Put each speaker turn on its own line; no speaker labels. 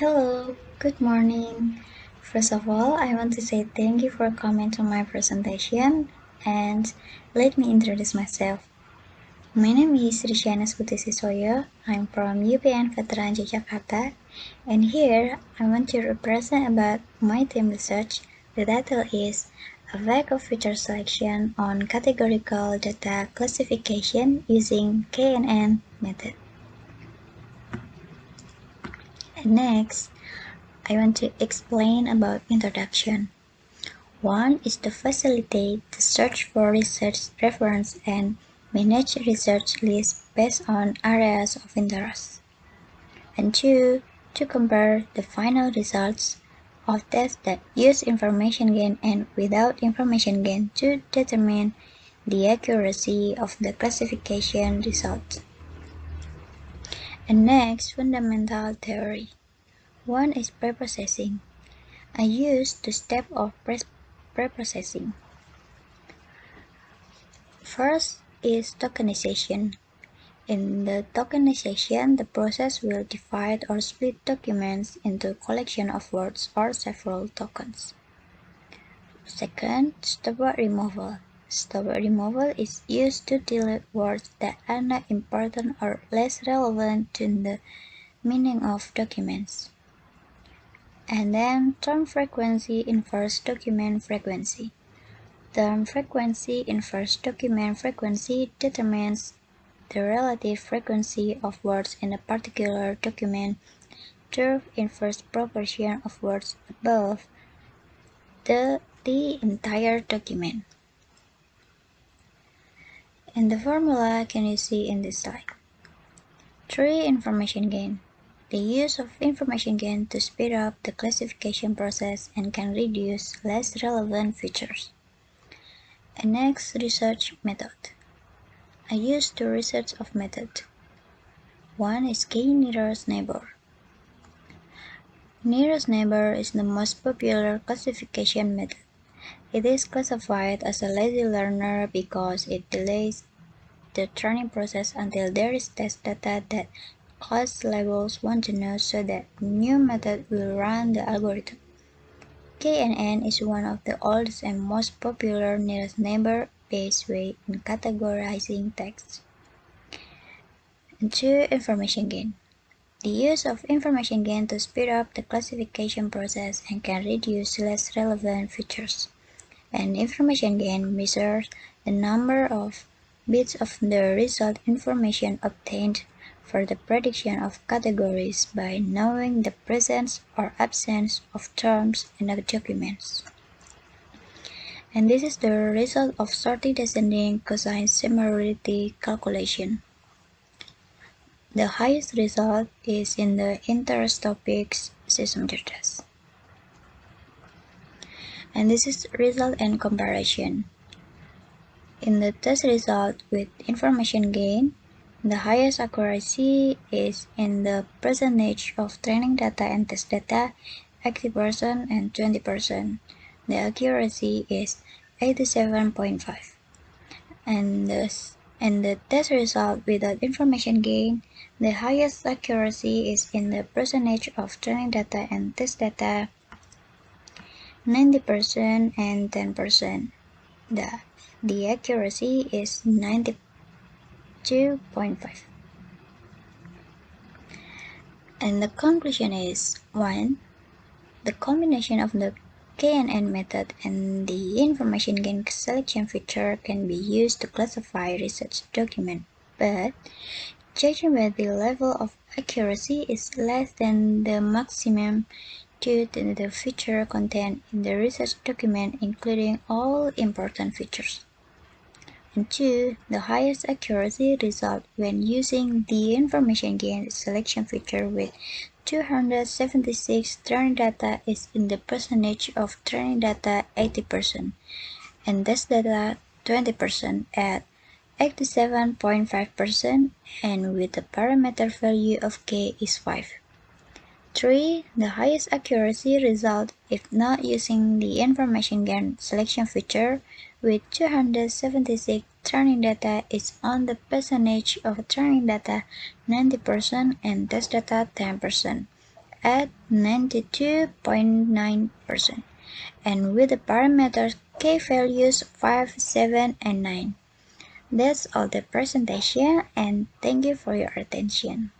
Hello, good morning. First of all, I want to say thank you for coming to my presentation and let me introduce myself. My name is Risya Siswayo. I'm from UPN Veteran Jakarta, and here I want to represent about my team research. The title is AEVEC of Feature Selection on Categorical Data Classification using KNN method. And next, I want to explain about introduction. One is to facilitate the search for research reference and manage research lists based on areas of interest. And two, to compare the final results of tests that use information gain and without information gain to determine the accuracy of the classification results. And next, fundamental theory. One is preprocessing. I use the step of preprocessing. First is tokenization. In the tokenization, the process will divide or split documents into a collection of words or several tokens. Second, stopword removal. Stopword removal is used to delete words that are not important or less relevant to the meaning of documents. And then term frequency inverse document frequency. Term frequency inverse document frequency determines the relative frequency of words in a particular document through inverse proportion of words above the entire document. And the formula can you see in this slide. 3. Information gain. The use of information gain to speed up the classification process and can reduce less relevant features. And next, research method. I use two research of method. One is k-nearest neighbor. Nearest neighbor is the most popular classification method. It is classified as a lazy learner because it delays the training process until there is test data that class labels want to know so that new method will run the algorithm. KNN is one of the oldest and most popular nearest neighbor-based way in categorizing text. And 2. Information gain. The use of information gain to speed up the classification process and can reduce less relevant features. And information gain measures the number of bits of the result information obtained for the prediction of categories by knowing the presence or absence of terms in the documents. And this is the result of sorting descending cosine similarity calculation. The highest result is in the interest topics system test. And this is result and comparison. In the test result with information gain, the highest accuracy is in the percentage of training data and test data, 80% and 20%. The accuracy is 87.5. And the test result without information gain, the highest accuracy is in the percentage of training data and test data, 90% and 10%. The accuracy is 92.5. And the conclusion is 1. The combination of the KNN method and the information gain selection feature can be used to classify research documents, but judging by the level of accuracy is less than the maximum due to the feature content in the research document, including all important features. And 2. The highest accuracy result when using the information gain selection feature with 276 training data is in the percentage of training data 80% and test data 20% at 87.5% and with the parameter value of k is 5. 3. The highest accuracy result if not using the information gain selection feature with 276 training data is on the percentage of training data 90% and test data 10% at 92.9%, and with the parameters k values 5, 7, and 9. That's all the presentation, and thank you for your attention.